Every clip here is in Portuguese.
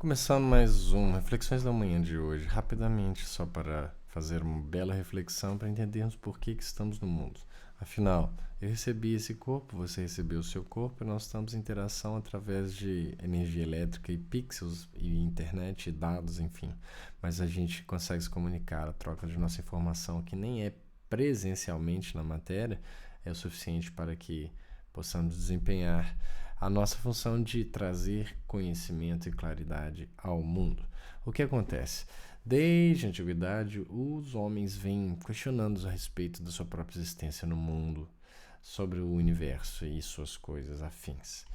Começando mais um Reflexões da Manhã de hoje, rapidamente, só para fazer uma bela reflexão para entendermos por que estamos no mundo. Afinal, eu recebi esse corpo, você recebeu o seu corpo e nós estamos em interação através de energia elétrica e pixels e internet e dados, enfim. Mas a gente consegue se comunicar, a troca de nossa informação, que nem é presencialmente na matéria, é o suficiente para que possamos desempenhar a nossa função de trazer conhecimento e claridade ao mundo. O que acontece? Desde a antiguidade, os homens vêm questionando a respeito da sua própria existência no mundo, sobre o universo e suas coisas afins.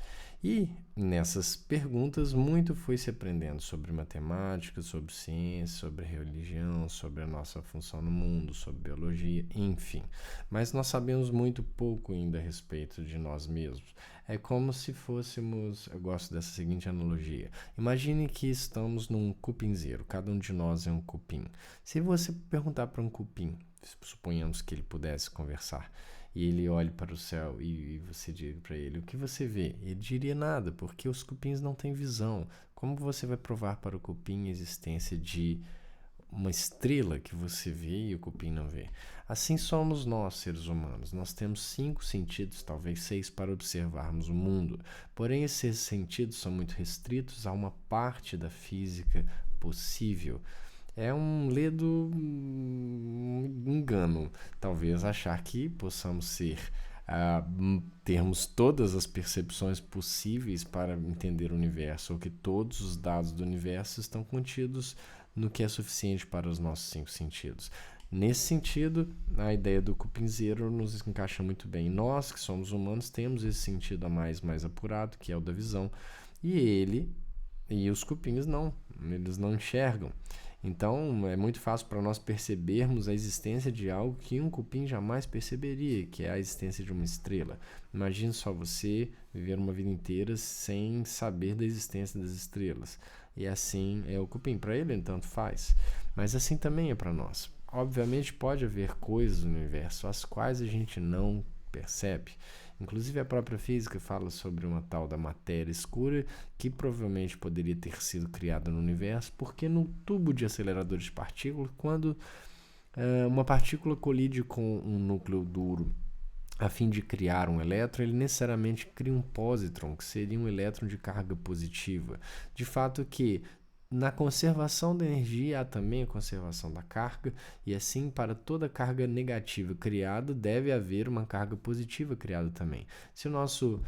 E nessas perguntas, muito foi se aprendendo sobre matemática, sobre ciência, sobre religião, sobre a nossa função no mundo, sobre biologia, enfim. Mas nós sabemos muito pouco ainda a respeito de nós mesmos. É como se fôssemos, eu gosto dessa seguinte analogia. Imagine que estamos num cupinzeiro, cada um de nós é um cupim. Se você perguntar para um cupim, suponhamos que ele pudesse conversar, e ele olha para o céu e você diga para ele, o que você vê? Ele diria nada, porque os cupins não têm visão. Como você vai provar para o cupim a existência de uma estrela que você vê e o cupim não vê? Assim somos nós, seres humanos. Nós temos 5 sentidos, talvez 6, para observarmos o mundo. Porém, esses sentidos são muito restritos a uma parte da física possível. É um ledo engano, talvez, achar que possamos termos todas as percepções possíveis para entender o universo, ou que todos os dados do universo estão contidos no que é suficiente para os nossos 5 sentidos. Nesse sentido, a ideia do cupinzeiro nos encaixa muito bem. Nós, que somos humanos, temos esse sentido a mais apurado, que é o da visão, e os cupins não, eles não enxergam. Então, é muito fácil para nós percebermos a existência de algo que um cupim jamais perceberia, que é a existência de uma estrela. Imagine só você viver uma vida inteira sem saber da existência das estrelas. E assim é o cupim. Para ele, tanto faz. Mas assim também é para nós. Obviamente, pode haver coisas no universo as quais a gente não percebe. Inclusive a própria física fala sobre uma tal da matéria escura que provavelmente poderia ter sido criada no universo, porque no tubo de acelerador de partículas, quando uma partícula colide com um núcleo duro a fim de criar um elétron, ele necessariamente cria um pósitron, que seria um elétron de carga positiva. De fato que na conservação da energia há também a conservação da carga, e assim, para toda carga negativa criada, deve haver uma carga positiva criada também. Se o nosso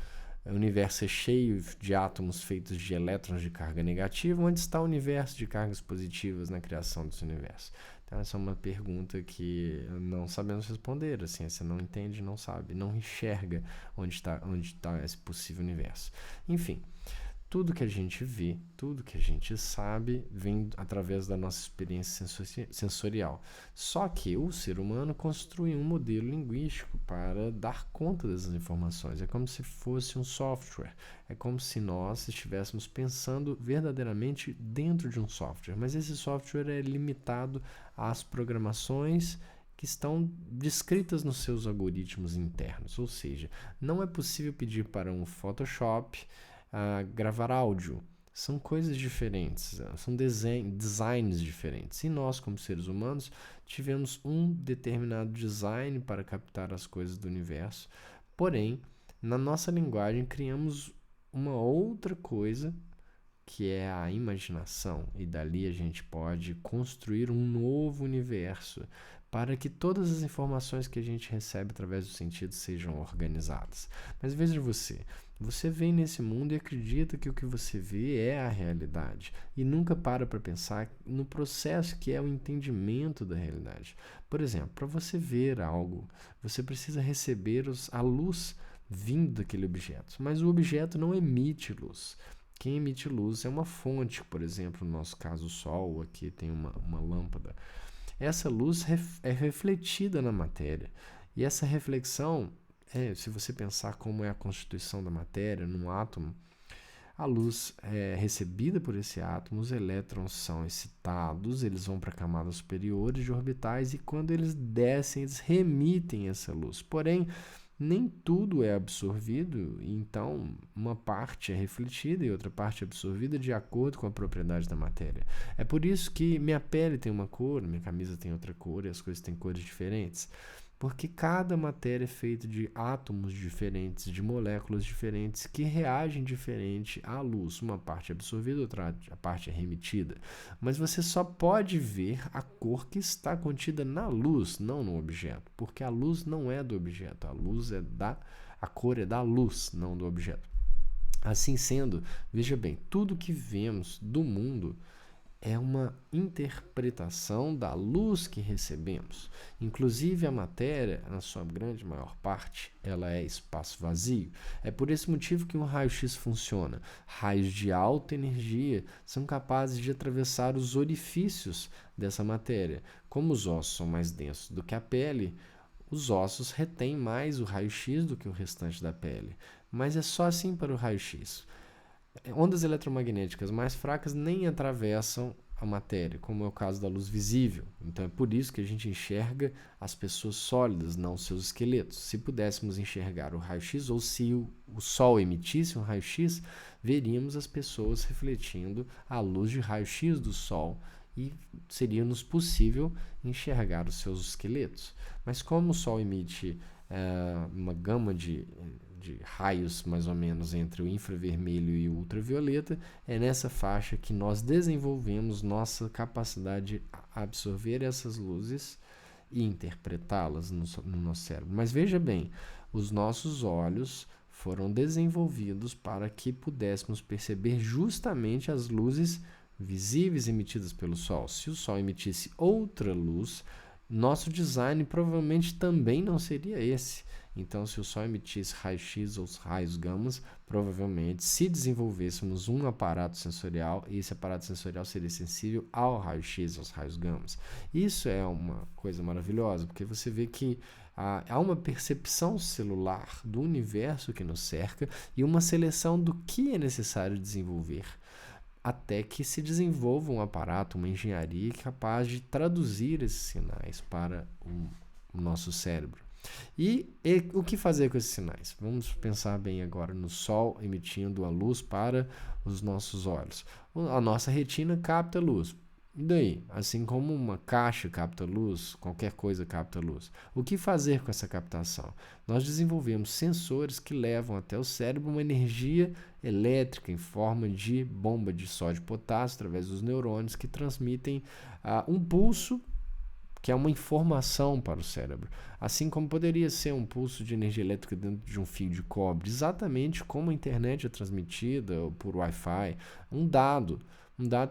universo é cheio de átomos feitos de elétrons de carga negativa, onde está o universo de cargas positivas na criação desse universo? Então, essa é uma pergunta que não sabemos responder. A ciência não entende, não sabe, não enxerga onde está esse possível universo. Enfim, tudo que a gente vê, tudo que a gente sabe, vem através da nossa experiência sensorial. Só que o ser humano construi um modelo linguístico para dar conta dessas informações. É como se fosse um software. É como se nós estivéssemos pensando verdadeiramente dentro de um software. Mas esse software é limitado às programações que estão descritas nos seus algoritmos internos. Ou seja, não é possível pedir para um Photoshop gravar áudio. São coisas diferentes, são designs diferentes. E nós, como seres humanos, tivemos um determinado design para captar as coisas do universo. Porém, na nossa linguagem, criamos uma outra coisa, que é a imaginação. E dali a gente pode construir um novo universo para que todas as informações que a gente recebe através dos sentidos sejam organizadas. Mas veja você vem nesse mundo e acredita que o que você vê é a realidade e nunca para pensar no processo que é o entendimento da realidade. Por exemplo, para você ver algo, você precisa receber a luz vindo daquele objeto, mas o objeto não emite luz. Quem emite luz é uma fonte, por exemplo, no nosso caso o sol, aqui tem uma lâmpada. Essa luz é refletida na matéria. E essa reflexão, se você pensar como é a constituição da matéria, num átomo, a luz é recebida por esse átomo, os elétrons são excitados, eles vão para camadas superiores de orbitais e quando eles descem, eles remitem essa luz. Porém, nem tudo é absorvido, então uma parte é refletida e outra parte é absorvida de acordo com a propriedade da matéria. É por isso que minha pele tem uma cor, minha camisa tem outra cor e as coisas têm cores diferentes. Porque cada matéria é feita de átomos diferentes, de moléculas diferentes, que reagem diferente à luz. Uma parte é absorvida, outra parte é remitida. Mas você só pode ver a cor que está contida na luz, não no objeto. Porque a luz não é do objeto, a cor é da luz, não do objeto. Assim sendo, veja bem, tudo que vemos do mundo é uma interpretação da luz que recebemos. Inclusive a matéria, na sua grande maior parte, ela é espaço vazio. É por esse motivo que um raio-x funciona. Raios de alta energia são capazes de atravessar os orifícios dessa matéria. Como os ossos são mais densos do que a pele, os ossos retêm mais o raio-x do que o restante da pele. Mas é só assim para o raio-x. Ondas eletromagnéticas mais fracas nem atravessam a matéria, como é o caso da luz visível. Então é por isso que a gente enxerga as pessoas sólidas, não seus esqueletos. Se pudéssemos enxergar o raio-x, ou se o Sol emitisse um raio-x, veríamos as pessoas refletindo a luz de raio-x do Sol e seria-nos possível enxergar os seus esqueletos. Mas como o Sol emite uma gama de raios mais ou menos entre o infravermelho e o ultravioleta, é nessa faixa que nós desenvolvemos nossa capacidade de absorver essas luzes e interpretá-las no nosso cérebro. Mas veja bem, os nossos olhos foram desenvolvidos para que pudéssemos perceber justamente as luzes visíveis emitidas pelo Sol. Se o Sol emitisse outra luz, nosso design provavelmente também não seria esse. Então, se o Sol emitisse raio-x ou raios gamas, provavelmente, se desenvolvêssemos um aparato sensorial, esse aparato sensorial seria sensível ao raio-x, aos raios gamas. Isso é uma coisa maravilhosa, porque você vê que há uma percepção celular do universo que nos cerca e uma seleção do que é necessário desenvolver, até que se desenvolva um aparato, uma engenharia capaz de traduzir esses sinais para o nosso cérebro. E o que fazer com esses sinais? Vamos pensar bem agora no Sol emitindo a luz para os nossos olhos. A nossa retina capta luz. E daí? Assim como uma caixa capta luz, qualquer coisa capta luz. O que fazer com essa captação? Nós desenvolvemos sensores que levam até o cérebro uma energia elétrica em forma de bomba de sódio e potássio através dos neurônios que transmitem um pulso que é uma informação para o cérebro, assim como poderia ser um pulso de energia elétrica dentro de um fio de cobre, exatamente como a internet é transmitida por Wi-Fi, um dado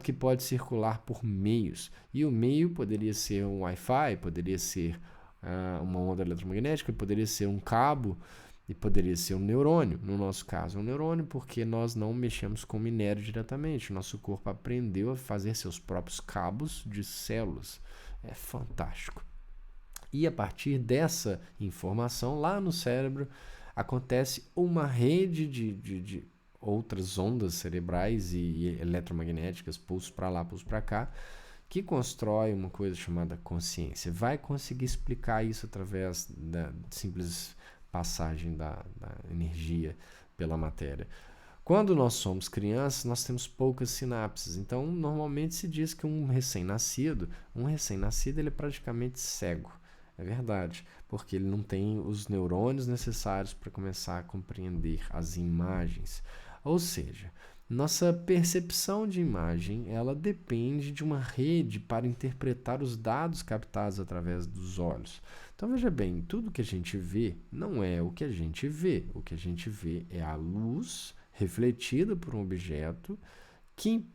que pode circular por meios, e o meio poderia ser um Wi-Fi, poderia ser uma onda eletromagnética, poderia ser um cabo, e poderia ser um neurônio. No nosso caso, um neurônio, porque nós não mexemos com minério diretamente, o nosso corpo aprendeu a fazer seus próprios cabos de células. É fantástico. E a partir dessa informação, lá no cérebro, acontece uma rede de outras ondas cerebrais e eletromagnéticas, pulso para lá, pulso para cá, que constrói uma coisa chamada consciência. Vai conseguir explicar isso através da simples passagem da energia pela matéria. Quando nós somos crianças, nós temos poucas sinapses. Então, normalmente se diz que um recém-nascido ele é praticamente cego. É verdade, porque ele não tem os neurônios necessários para começar a compreender as imagens. Ou seja, nossa percepção de imagem, ela depende de uma rede para interpretar os dados captados através dos olhos. Então, veja bem, tudo que a gente vê não é o que a gente vê. O que a gente vê é a luz refletida por um objeto que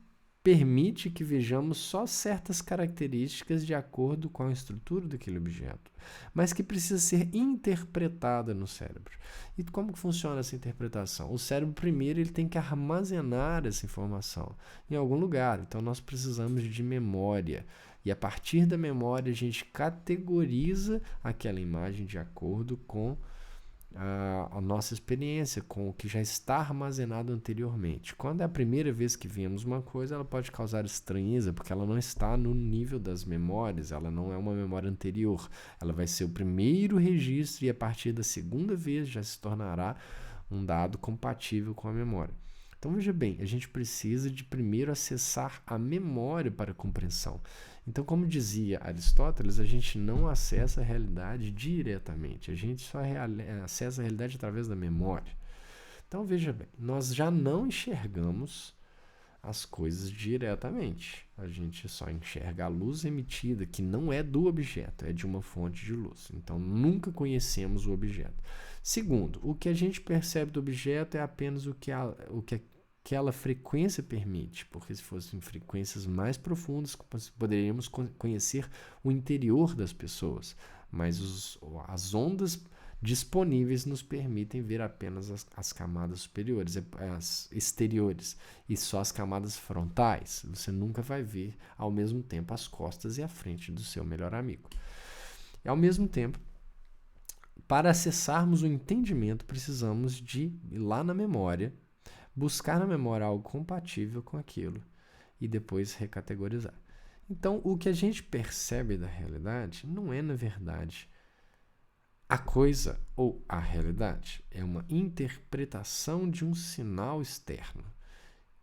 permite que vejamos só certas características de acordo com a estrutura daquele objeto, mas que precisa ser interpretada no cérebro. E como que funciona essa interpretação? O cérebro primeiro ele tem que armazenar essa informação em algum lugar, então nós precisamos de memória. E a partir da memória a gente categoriza aquela imagem de acordo com a nossa experiência com o que já está armazenado anteriormente. Quando é a primeira vez que vemos uma coisa, ela pode causar estranheza, porque ela não está no nível das memórias, ela não é uma memória anterior. Ela vai ser o primeiro registro e a partir da segunda vez já se tornará um dado compatível com a memória. Então veja bem, a gente precisa de primeiro acessar a memória para a compreensão. Então, como dizia Aristóteles, a gente não acessa a realidade diretamente, a gente só acessa a realidade através da memória. Então veja bem, nós já não enxergamos as coisas diretamente, a gente só enxerga a luz emitida, que não é do objeto, é de uma fonte de luz. Então nunca conhecemos o objeto. Segundo, o que a gente percebe do objeto é apenas o que aquela frequência permite, porque se fossem frequências mais profundas, poderíamos conhecer o interior das pessoas, mas as ondas disponíveis nos permitem ver apenas as camadas superiores, as exteriores, e só as camadas frontais. Você nunca vai ver ao mesmo tempo as costas e a frente do seu melhor amigo. E ao mesmo tempo, para acessarmos o entendimento, precisamos de ir lá na memória, buscar na memória algo compatível com aquilo e depois recategorizar. Então, o que a gente percebe da realidade não é, na verdade, a coisa ou a realidade. É uma interpretação de um sinal externo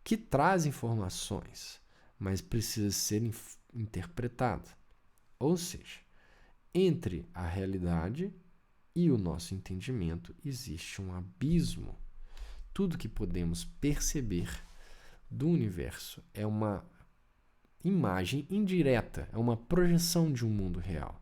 que traz informações, mas precisa ser interpretado. Ou seja, entre a realidade e o nosso entendimento existe um abismo. Tudo que podemos perceber do universo é uma imagem indireta, é uma projeção de um mundo real.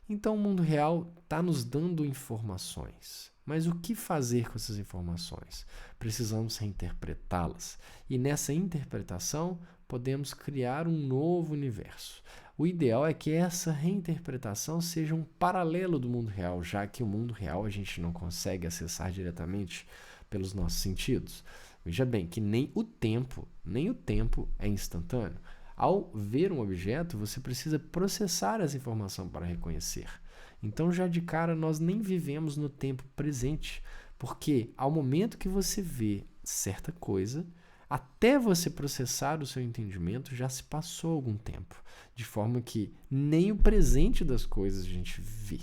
Então, o mundo real está nos dando informações. Mas o que fazer com essas informações? Precisamos reinterpretá-las. E nessa interpretação, podemos criar um novo universo. O ideal é que essa reinterpretação seja um paralelo do mundo real, já que o mundo real a gente não consegue acessar diretamente pelos nossos sentidos. Veja bem que nem o tempo é instantâneo. Ao ver um objeto, você precisa processar essa informação para reconhecer. Então, já de cara, nós nem vivemos no tempo presente, porque ao momento que você vê certa coisa, até você processar o seu entendimento, já se passou algum tempo. De forma que nem o presente das coisas a gente vê.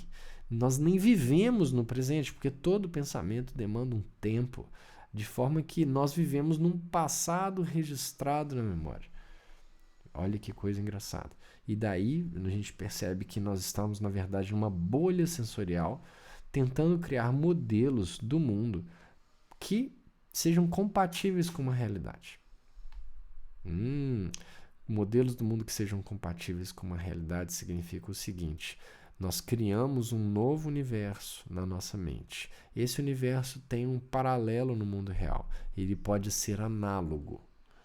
Nós nem vivemos no presente, porque todo pensamento demanda um tempo, de forma que nós vivemos num passado registrado na memória. Olha que coisa engraçada. E daí a gente percebe que nós estamos, na verdade, numa bolha sensorial, tentando criar modelos do mundo que sejam compatíveis com uma realidade. Modelos do mundo que sejam compatíveis com uma realidade significa o seguinte: nós criamos um novo universo na nossa mente. Esse universo tem um paralelo no mundo real. Ele pode ser análogo,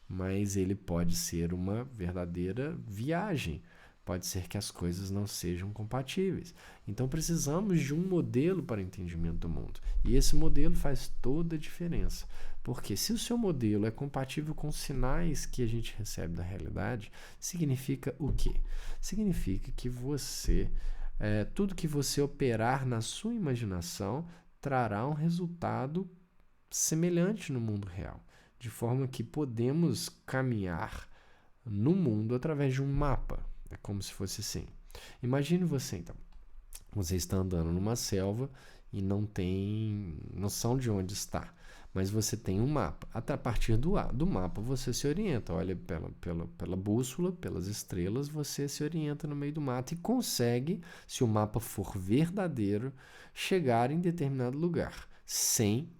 mas ele pode ser uma verdadeira viagem. Pode ser que as coisas não sejam compatíveis. Então precisamos de um modelo para o entendimento do mundo. E esse modelo faz toda a diferença. Porque se o seu modelo é compatível com os sinais que a gente recebe da realidade, significa o quê? Significa que tudo que você operar na sua imaginação trará um resultado semelhante no mundo real. De forma que podemos caminhar no mundo através de um mapa. É como se fosse assim. Imagine você, então. Você está andando numa selva e não tem noção de onde está. Mas você tem um mapa. Até a partir do mapa você se orienta. Olha pela bússola, pelas estrelas, você se orienta no meio do mato e consegue, se o mapa for verdadeiro, chegar em determinado lugar. Sem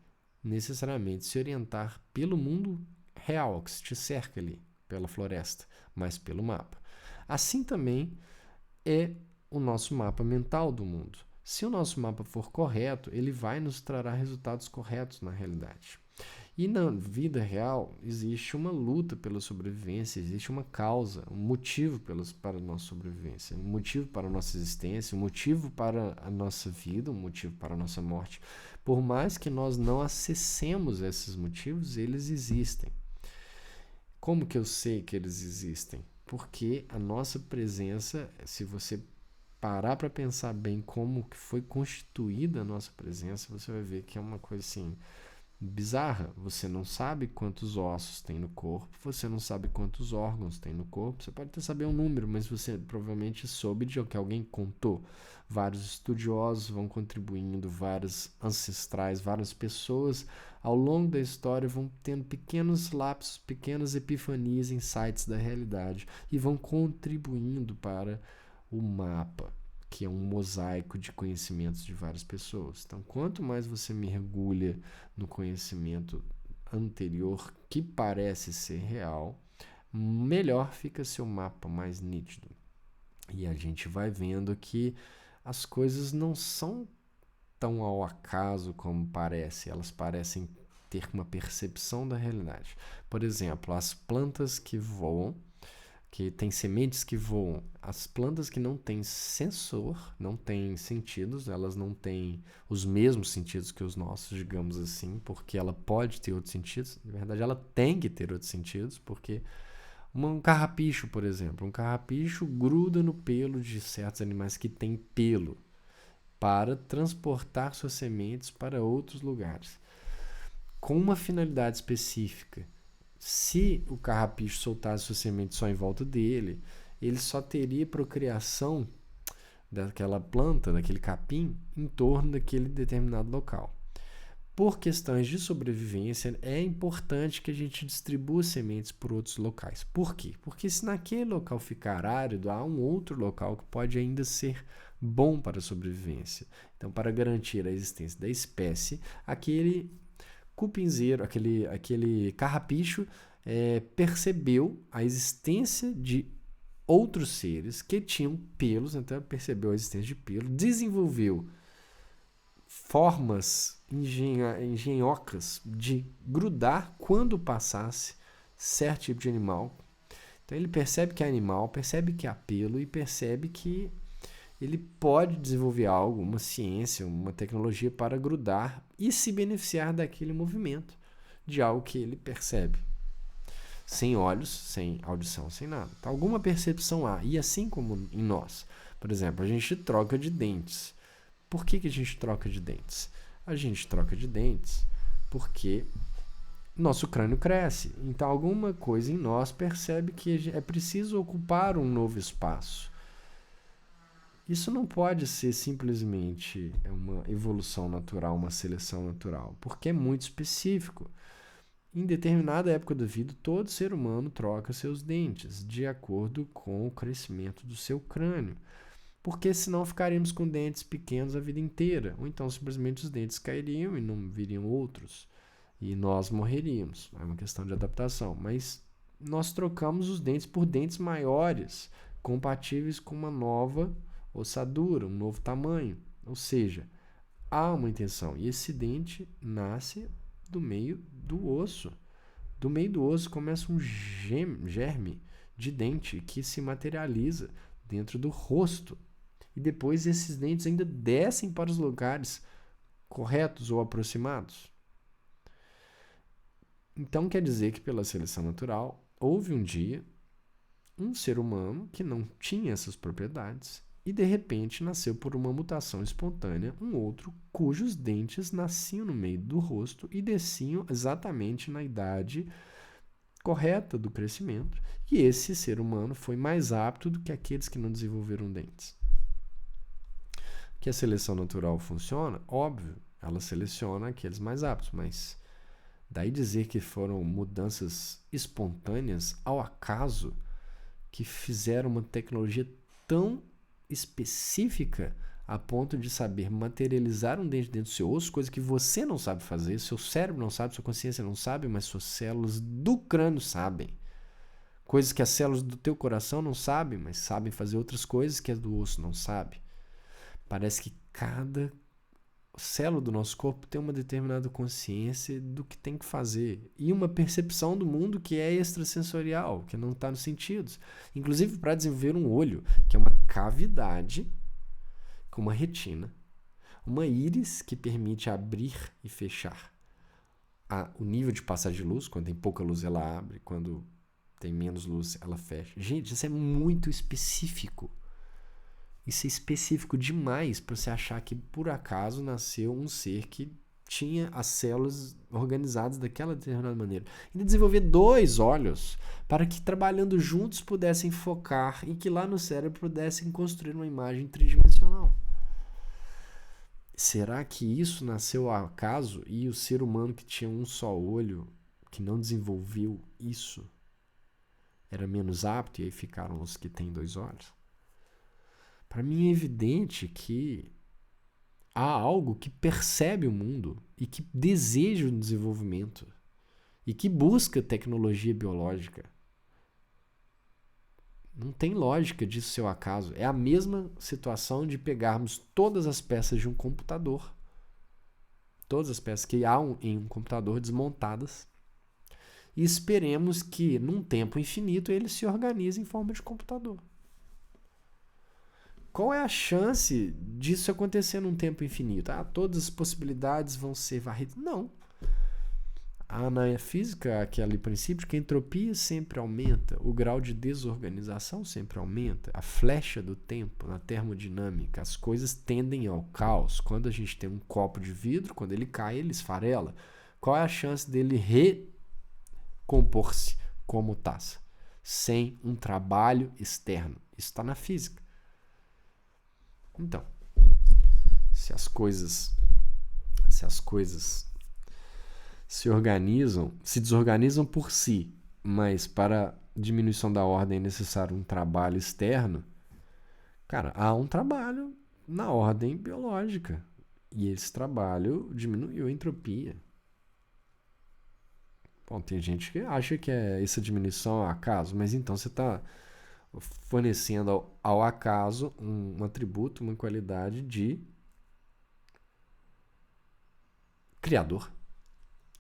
necessariamente se orientar pelo mundo real que te cerca ali, pela floresta, mas pelo mapa. Assim também é o nosso mapa mental do mundo. Se o nosso mapa for correto, ele vai nos trará resultados corretos na realidade. E na vida real existe uma luta pela sobrevivência, existe uma causa, um motivo para a nossa sobrevivência, um motivo para a nossa existência, um motivo para a nossa vida, um motivo para a nossa morte. Por mais que nós não acessemos esses motivos, eles existem. Como que eu sei que eles existem? Porque a nossa presença, se você parar para pensar bem como que foi constituída a nossa presença, você vai ver que é uma coisa assim bizarra. Você não sabe quantos ossos tem no corpo, você não sabe quantos órgãos tem no corpo. Você pode até saber um número, mas você provavelmente soube de que alguém contou. Vários estudiosos vão contribuindo, vários ancestrais, várias pessoas ao longo da história vão tendo pequenos lapsos, pequenas epifanias, insights da realidade e vão contribuindo para o mapa, que é um mosaico de conhecimentos de várias pessoas. Então, quanto mais você mergulha no conhecimento anterior que parece ser real, melhor fica seu mapa, mais nítido. E a gente vai vendo que as coisas não são tão ao acaso como parece, elas parecem ter uma percepção da realidade. Por exemplo, as plantas que voam, que têm sementes que voam, as plantas que não têm sensor, não têm sentidos, elas não têm os mesmos sentidos que os nossos, digamos assim, porque ela pode ter outros sentidos, na verdade ela tem que ter outros sentidos, porque um carrapicho, por exemplo, um carrapicho gruda no pelo de certos animais que têm pelo para transportar suas sementes para outros lugares, com uma finalidade específica. Se o carrapicho soltasse sua semente só em volta dele, ele só teria procriação daquela planta, daquele capim, em torno daquele determinado local. Por questões de sobrevivência, é importante que a gente distribua sementes por outros locais. Por quê? Porque se naquele local ficar árido, há um outro local que pode ainda ser bom para a sobrevivência. Então, para garantir a existência da espécie, aquele cupinzeiro, aquele carrapicho percebeu a existência de outros seres que tinham pelos, então percebeu a existência de pelo, desenvolveu formas engenhocas de grudar quando passasse certo tipo de animal. Então ele percebe que é animal, percebe que há pelo e percebe que ele pode desenvolver algo, uma ciência, uma tecnologia para grudar e se beneficiar daquele movimento, de algo que ele percebe. Sem olhos, sem audição, sem nada. Então, alguma percepção há. E assim como em nós. Por exemplo, a gente troca de dentes. Por que a gente troca de dentes? A gente troca de dentes porque nosso crânio cresce. Então, alguma coisa em nós percebe que é preciso ocupar um novo espaço. Isso não pode ser simplesmente uma evolução natural, uma seleção natural, porque é muito específico. Em determinada época da vida, todo ser humano troca seus dentes de acordo com o crescimento do seu crânio, porque senão ficaríamos com dentes pequenos a vida inteira, ou então simplesmente os dentes cairiam e não viriam outros, e nós morreríamos. É uma questão de adaptação, mas nós trocamos os dentes por dentes maiores, compatíveis com uma nova ossadura, um novo tamanho. Ou seja, há uma intenção. E esse dente nasce do meio do osso. Do meio do osso começa um germe de dente que se materializa dentro do rosto. E depois esses dentes ainda descem para os lugares corretos ou aproximados. Então quer dizer que pela seleção natural houve um dia um ser humano que não tinha essas propriedades e de repente nasceu por uma mutação espontânea um outro cujos dentes nasciam no meio do rosto e desciam exatamente na idade correta do crescimento, e esse ser humano foi mais apto do que aqueles que não desenvolveram dentes. Que a seleção natural funciona? Óbvio, ela seleciona aqueles mais aptos, mas daí dizer que foram mudanças espontâneas ao acaso que fizeram uma tecnologia tão específica a ponto de saber materializar um dente dentro do seu osso, coisa que você não sabe fazer, seu cérebro não sabe, sua consciência não sabe, mas suas células do crânio sabem. Coisas que as células do teu coração não sabem, mas sabem fazer outras coisas que as do osso não sabe. Parece que cada célula do nosso corpo tem uma determinada consciência do que tem que fazer e uma percepção do mundo que é extrasensorial, que não está nos sentidos. Inclusive para desenvolver um olho, que é uma cavidade com uma retina, uma íris que permite abrir e fechar o nível de passagem de luz. Quando tem pouca luz ela abre, quando tem menos luz ela fecha. Gente, isso é muito específico. Isso é específico demais para você achar que por acaso nasceu um ser que tinha as células organizadas daquela determinada maneira. E desenvolver 2 olhos para que trabalhando juntos pudessem focar e que lá no cérebro pudessem construir uma imagem tridimensional. Será que isso nasceu ao acaso e o ser humano que tinha um só olho, que não desenvolveu isso, era menos apto e aí ficaram os que têm 2 olhos? Para mim é evidente que há algo que percebe o mundo e que deseja o desenvolvimento e que busca tecnologia biológica. Não tem lógica disso ser o acaso. É a mesma situação de pegarmos todas as peças de um computador, todas as peças que há em um computador desmontadas, e esperemos que, num tempo infinito, ele se organize em forma de computador. Qual é a chance disso acontecer num tempo infinito? Todas as possibilidades vão ser varridas. Não. Na física, aquele princípio que a entropia sempre aumenta, o grau de desorganização sempre aumenta, a flecha do tempo, na termodinâmica, as coisas tendem ao caos. Quando a gente tem um copo de vidro, quando ele cai, ele esfarela. Qual é a chance dele recompor-se como taça? Sem um trabalho externo. Isso está na física. Então, se as coisas se organizam, se desorganizam por si, mas para diminuição da ordem é necessário um trabalho externo, cara, há um trabalho na ordem biológica. E esse trabalho diminuiu a entropia. Bom, tem gente que acha que essa diminuição é acaso, mas então você está fornecendo ao acaso um atributo, uma qualidade de criador.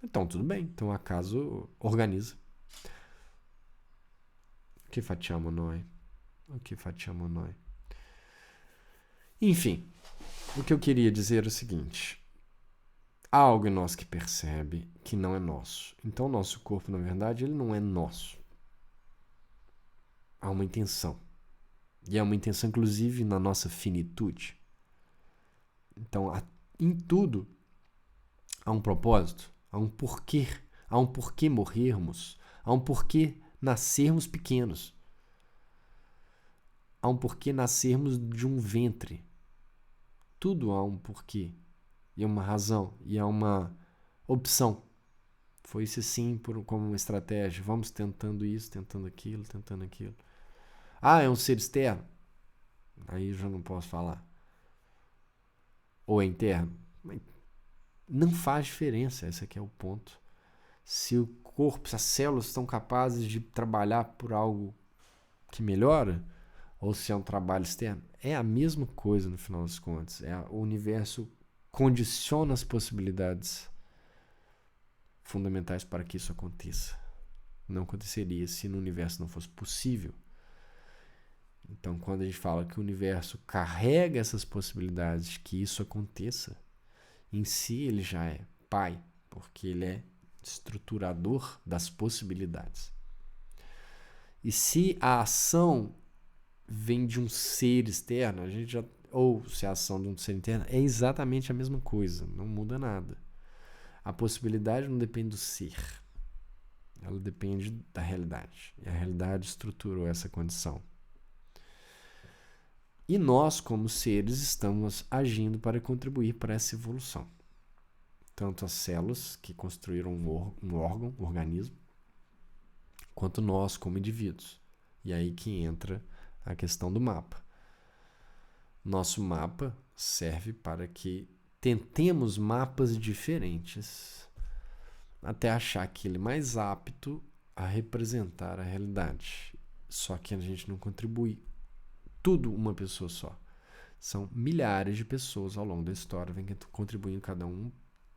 Então, tudo bem. Então, o acaso organiza. O que facciamo noi? Enfim, o que eu queria dizer é o seguinte. Há algo em nós que percebe que não é nosso. Então, o nosso corpo, na verdade, ele não é nosso. Há uma intenção. E é uma intenção, inclusive, na nossa finitude. Então, em tudo, há um propósito, há um porquê morrermos, há um porquê nascermos pequenos, há um porquê nascermos de um ventre. Tudo há um porquê, e uma razão, e há uma opção. Foi isso sim como uma estratégia. Vamos tentando isso, tentando aquilo, tentando aquilo. É um ser externo? Aí eu já não posso falar. Ou é interno? Não faz diferença, esse aqui é o ponto. Se o corpo, se as células estão capazes de trabalhar por algo que melhora, ou se é um trabalho externo, é a mesma coisa no final das contas. O universo condiciona as possibilidades fundamentais para que isso aconteça. Não aconteceria se no universo não fosse possível. Então, quando a gente fala que o universo carrega essas possibilidades de que isso aconteça, em si ele já é pai, porque ele é estruturador das possibilidades. E se a ação vem de um ser externo, ou se a ação de um ser interno, é exatamente a mesma coisa, não muda nada. A possibilidade não depende do ser, ela depende da realidade. E a realidade estruturou essa condição. E nós, como seres, estamos agindo para contribuir para essa evolução. Tanto as células, que construíram um órgão, um organismo, quanto nós, como indivíduos. E aí que entra a questão do mapa. Nosso mapa serve para que tentemos mapas diferentes até achar aquele mais apto a representar a realidade. Só que a gente não contribui tudo uma pessoa só. São milhares de pessoas ao longo da história vêm contribuindo cada um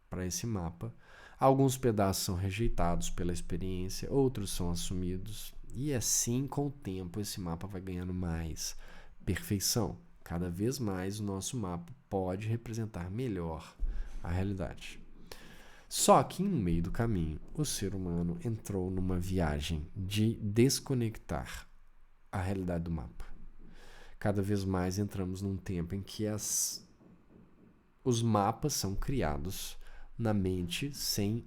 para esse mapa. Alguns pedaços são rejeitados pela experiência, outros são assumidos. E assim, com o tempo, esse mapa vai ganhando mais perfeição. Cada vez mais o nosso mapa pode representar melhor a realidade. Só que, no meio do caminho, o ser humano entrou numa viagem de desconectar a realidade do mapa. cada vez mais entramos num tempo em que os mapas são criados na mente sem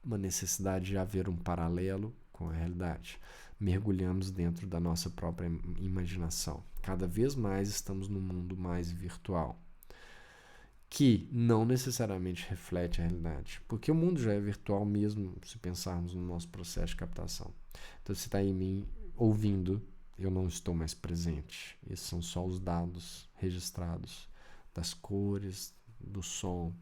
uma necessidade de haver um paralelo com a realidade. Mergulhamos dentro da nossa própria imaginação. Cada vez mais estamos num mundo mais virtual, que não necessariamente reflete a realidade, porque o mundo já é virtual mesmo se pensarmos no nosso processo de captação. Então, se está em mim ouvindo, eu não estou mais presente. Esses são só os dados registrados das cores, do som,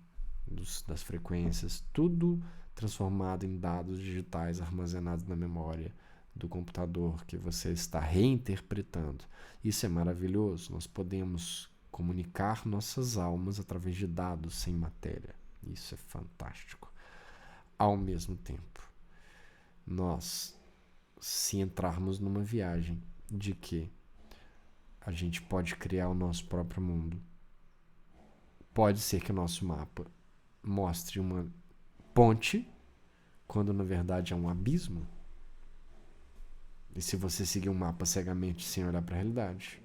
das frequências, tudo transformado em dados digitais armazenados na memória do computador que você está reinterpretando. Isso é maravilhoso. Nós podemos comunicar nossas almas através de dados sem matéria. Isso é fantástico. Ao mesmo tempo, nós, se entrarmos numa viagem de que a gente pode criar o nosso próprio mundo, pode ser que o nosso mapa mostre uma ponte, quando na verdade é um abismo. E se você seguir um mapa cegamente sem olhar para a realidade,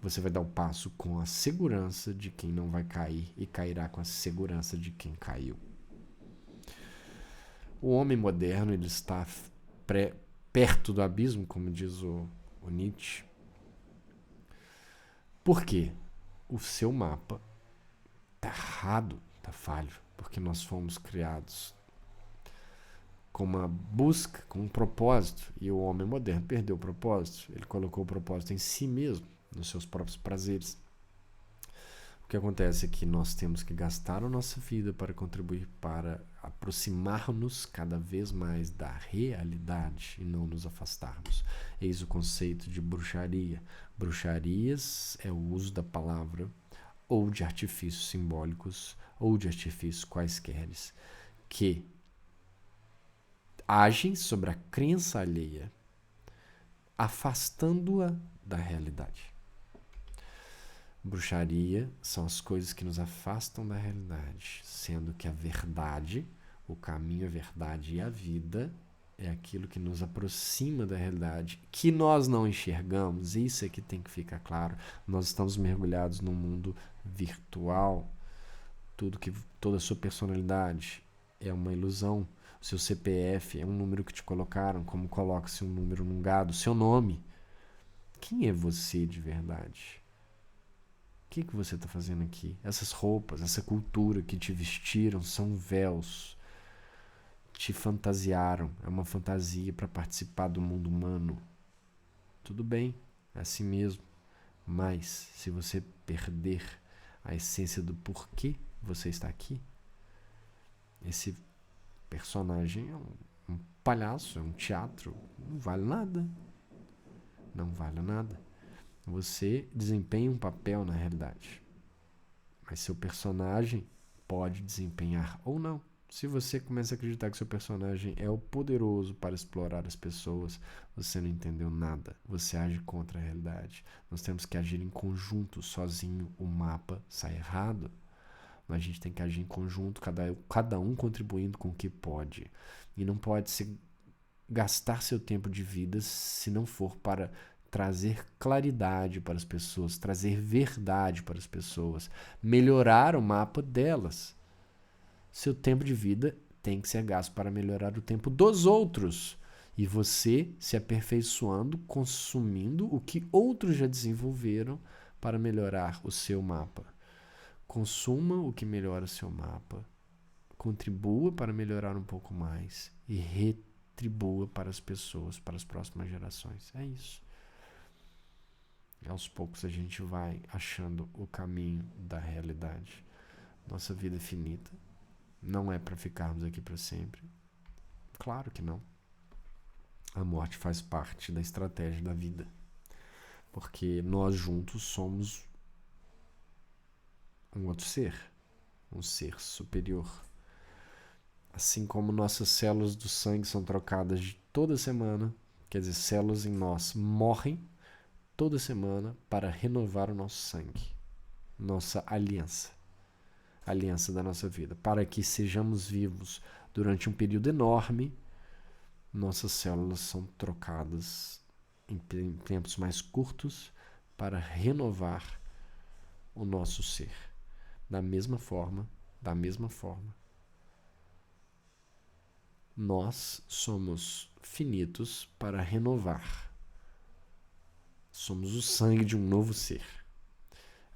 você vai dar o passo com a segurança de quem não vai cair e cairá com a segurança de quem caiu. O homem moderno, ele está perto do abismo, como diz o Nietzsche. Por quê? O seu mapa está errado, está falho, porque nós fomos criados com uma busca, com um propósito, e o homem moderno perdeu o propósito. Ele colocou o propósito em si mesmo, nos seus próprios prazeres. O que acontece é que nós temos que gastar a nossa vida para contribuir para aproximar-nos cada vez mais da realidade e não nos afastarmos. Eis o conceito de bruxaria. Bruxarias é o uso da palavra ou de artifícios simbólicos ou de artifícios quaisqueres que agem sobre a crença alheia, afastando-a da realidade. Bruxaria são as coisas que nos afastam da realidade, sendo que a verdade, o caminho, a verdade e a vida é aquilo que nos aproxima da realidade, que nós não enxergamos. Isso é que tem que ficar claro. Nós estamos mergulhados num mundo virtual. Toda a sua personalidade é uma ilusão. O seu CPF é um número que te colocaram, como coloca-se um número num gado. Seu nome. Quem é você de verdade? O que você está fazendo aqui? Essas roupas, essa cultura que te vestiram são véus. Te fantasiaram. É uma fantasia para participar do mundo humano. Tudo bem, é assim mesmo. Mas, se você perder a essência do porquê você está aqui, esse personagem é um palhaço, é um teatro, não vale nada. Não vale nada. Você desempenha um papel na realidade, mas seu personagem pode desempenhar ou não. Se você começa a acreditar que seu personagem é o poderoso para explorar as pessoas, você não entendeu nada. Você age contra a realidade. Nós temos que agir em conjunto. Sozinho o mapa sai errado. A gente tem que agir em conjunto, cada um contribuindo com o que pode. E não pode se gastar seu tempo de vida se não for para trazer claridade para as pessoas, trazer verdade para as pessoas, melhorar o mapa delas. Seu tempo de vida tem que ser gasto para melhorar o tempo dos outros. E você se aperfeiçoando, consumindo o que outros já desenvolveram para melhorar o seu mapa. Consuma o que melhora o seu mapa. Contribua para melhorar um pouco mais. E retribua para as pessoas, para as próximas gerações. É isso. Aos poucos a gente vai achando o caminho da realidade. Nossa vida é finita. Não é para ficarmos aqui para sempre. Claro que não. A morte faz parte da estratégia da vida. Porque nós juntos somos um outro ser. Um ser superior. Assim como nossas células do sangue são trocadas de toda semana, quer dizer, células em nós morrem toda semana para renovar o nosso sangue. Nossa aliança. Aliança da nossa vida. Para que sejamos vivos durante um período enorme, nossas células são trocadas em tempos mais curtos para renovar o nosso ser. Da mesma forma, nós somos finitos para renovar. Somos o sangue de um novo ser.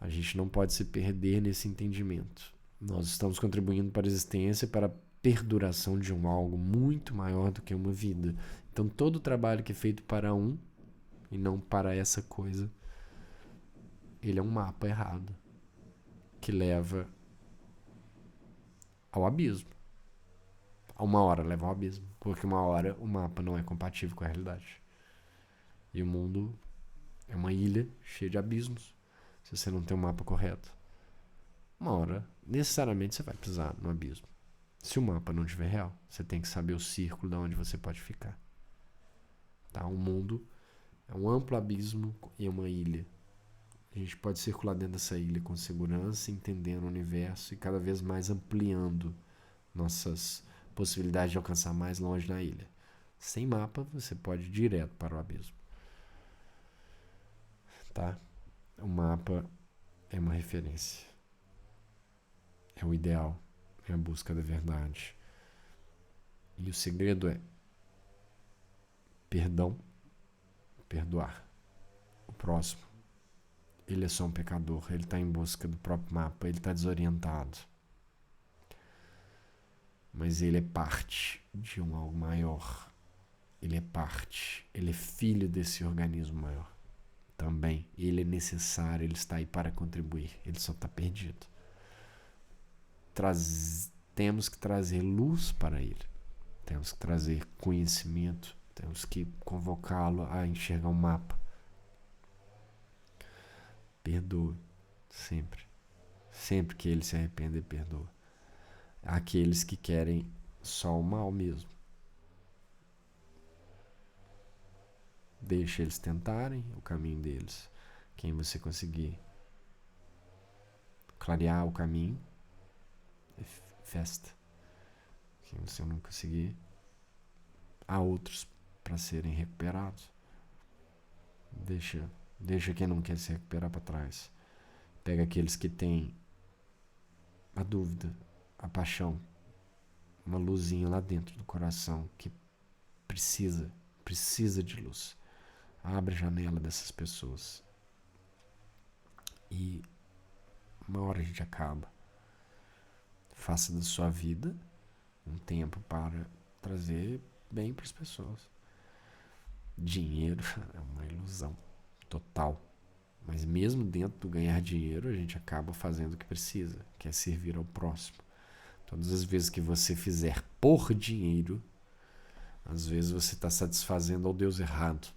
A gente não pode se perder nesse entendimento. Nós estamos contribuindo para a existência, para a perduração de algo muito maior do que uma vida. Então, todo o trabalho que é feito para um e não para essa coisa, ele é um mapa errado, que leva ao abismo. A uma hora leva ao abismo, porque uma hora o mapa não é compatível com a realidade. E o mundo é uma ilha cheia de abismos, se você não tem um mapa correto. Uma hora, necessariamente, você vai pisar no abismo. Se o mapa não estiver real, você tem que saber o círculo de onde você pode ficar. Tá? O mundo é um amplo abismo e é uma ilha. A gente pode circular dentro dessa ilha com segurança, entendendo o universo e cada vez mais ampliando nossas possibilidades de alcançar mais longe na ilha. Sem mapa, você pode ir direto para o abismo. Tá? O mapa é uma referência. É o ideal. É a busca da verdade. E o segredo é perdão, perdoar o próximo. Ele é só um pecador, ele está em busca do próprio mapa, ele está desorientado. Mas ele é parte de algo maior. Ele é parte, ele é filho desse organismo maior também. Ele é necessário, ele está aí para contribuir, ele só está perdido. Temos que trazer luz para ele, temos que trazer conhecimento, temos que convocá-lo a enxergar um mapa. Perdoe, sempre. Sempre que ele se arrepende, perdoa. Aqueles que querem só o mal mesmo. Deixa eles tentarem o caminho deles. Quem você conseguir clarear o caminho, festa. Quem você não conseguir, há outros para serem recuperados. Deixa quem não quer se recuperar para trás. Pega aqueles que têm a dúvida, a paixão, uma luzinha lá dentro do coração que precisa de luz. Abre a janela dessas pessoas. E uma hora a gente acaba. Faça da sua vida um tempo para trazer bem para as pessoas. Dinheiro é uma ilusão total. Mas mesmo dentro do ganhar dinheiro, a gente acaba fazendo o que precisa, que é servir ao próximo. Todas as vezes que você fizer por dinheiro, às vezes você está satisfazendo ao Deus errado.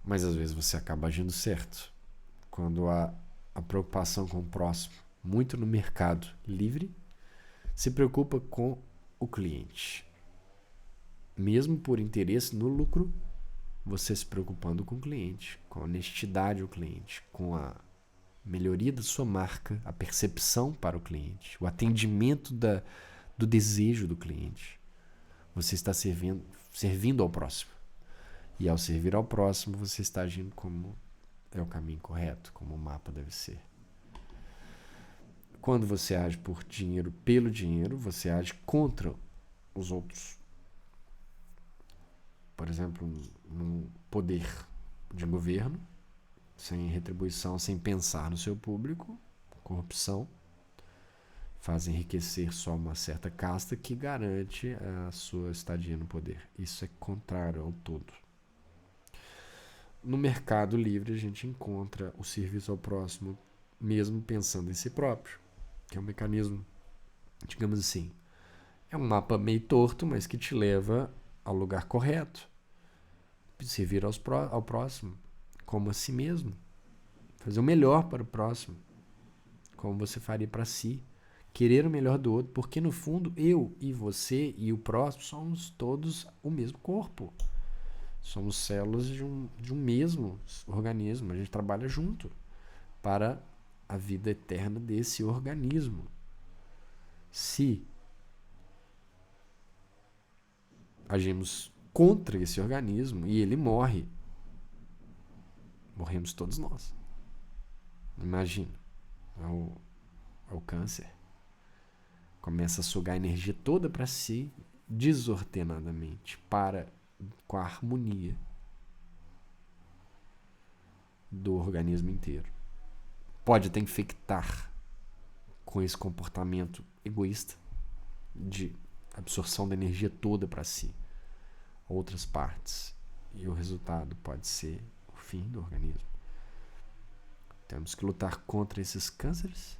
Mas às vezes você acaba agindo certo. Quando há a preocupação com o próximo, muito no mercado livre, se preocupa com o cliente. Mesmo por interesse no lucro, você se preocupando com o cliente, com a honestidade do cliente, com a melhoria da sua marca, a percepção para o cliente, o atendimento do desejo do cliente. Você está servindo ao próximo. E ao servir ao próximo, você está agindo como é o caminho correto, como o mapa deve ser. Quando você age por dinheiro, pelo dinheiro, você age contra os outros. Por exemplo, num poder de governo, sem retribuição, sem pensar no seu público, corrupção, faz enriquecer só uma certa casta que garante a sua estadia no poder. Isso é contrário ao todo. No mercado livre, a gente encontra o serviço ao próximo, mesmo pensando em si próprio, que é um mecanismo, digamos assim, é um mapa meio torto, mas que te leva ao lugar correto. Servir ao próximo como a si mesmo. Fazer o melhor para o próximo, como você faria para si. Querer o melhor do outro, porque no fundo eu e você e o próximo somos todos o mesmo corpo. Somos células de um mesmo organismo. A gente trabalha junto para a vida eterna desse organismo. Se agimos contra esse organismo e ele morre, Morremos todos nós. Imagina, o câncer começa a sugar a energia toda para si, desordenadamente, com a harmonia do organismo inteiro. Pode até infectar com esse comportamento egoísta de absorção da energia toda para si, outras partes, e o resultado pode ser o fim do organismo. Temos que lutar contra esses cânceres,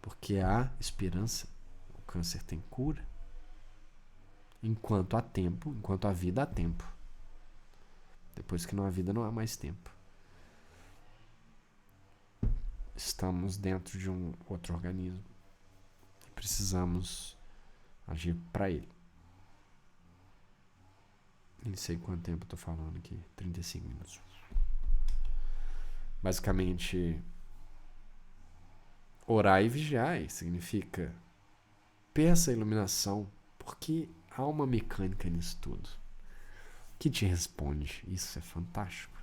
porque há esperança. O câncer tem cura. Enquanto há tempo, enquanto há vida, há tempo. Depois que não há vida, não há mais tempo. Estamos dentro de um outro organismo. Precisamos agir para ele. Nem sei quanto tempo eu tô falando aqui. 35 minutos. Basicamente, orar e vigiar significa peça a iluminação, porque há uma mecânica nisso tudo que te responde. Isso é fantástico.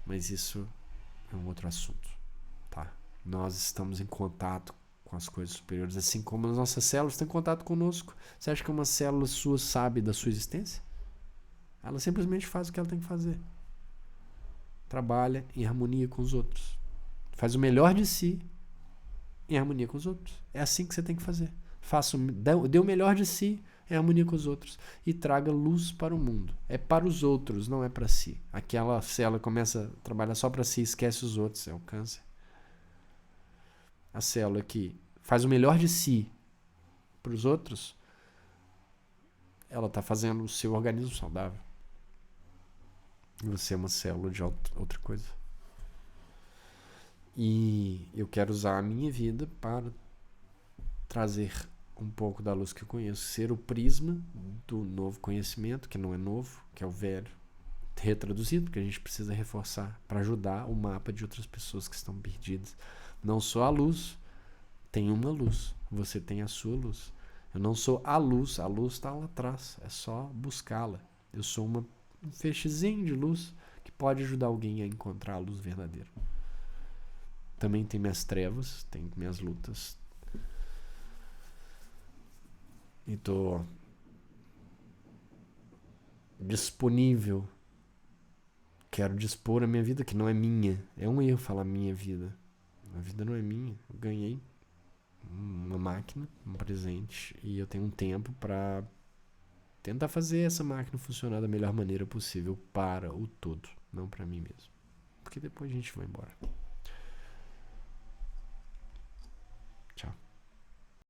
Mas isso é um outro assunto, tá? Nós estamos em contato com as coisas superiores, assim como as nossas células têm contato conosco. Você acha que uma célula sua sabe da sua existência? Ela simplesmente faz o que ela tem que fazer. Trabalha em harmonia com os outros. Faz o melhor de si em harmonia com os outros. É assim que você tem que fazer. Dê o melhor de si em harmonia com os outros. E traga luz para o mundo. É para os outros, não é para si. Aquela célula começa a trabalhar só para si, esquece os outros. É o câncer. A célula que faz o melhor de si para os outros, ela está fazendo o seu organismo saudável. E você é uma célula de outra coisa. E eu quero usar a minha vida para trazer um pouco da luz que eu conheço, ser o prisma do novo conhecimento, que não é novo, que é o velho, retraduzido, porque a gente precisa reforçar para ajudar o mapa de outras pessoas que estão perdidas. Não sou a luz, tem uma luz, você tem a sua luz. Eu não sou a luz está lá atrás, é só buscá-la. Eu sou um feixezinho de luz que pode ajudar alguém a encontrar a luz verdadeira. Também tem minhas trevas, tem minhas lutas. E tô disponível. Quero dispor a minha vida, que não é minha. É um erro falar minha vida. A vida não é minha. Eu ganhei uma máquina, um presente, e eu tenho um tempo para tentar fazer essa máquina funcionar da melhor maneira possível para o todo, não para mim mesmo. Porque depois a gente vai embora.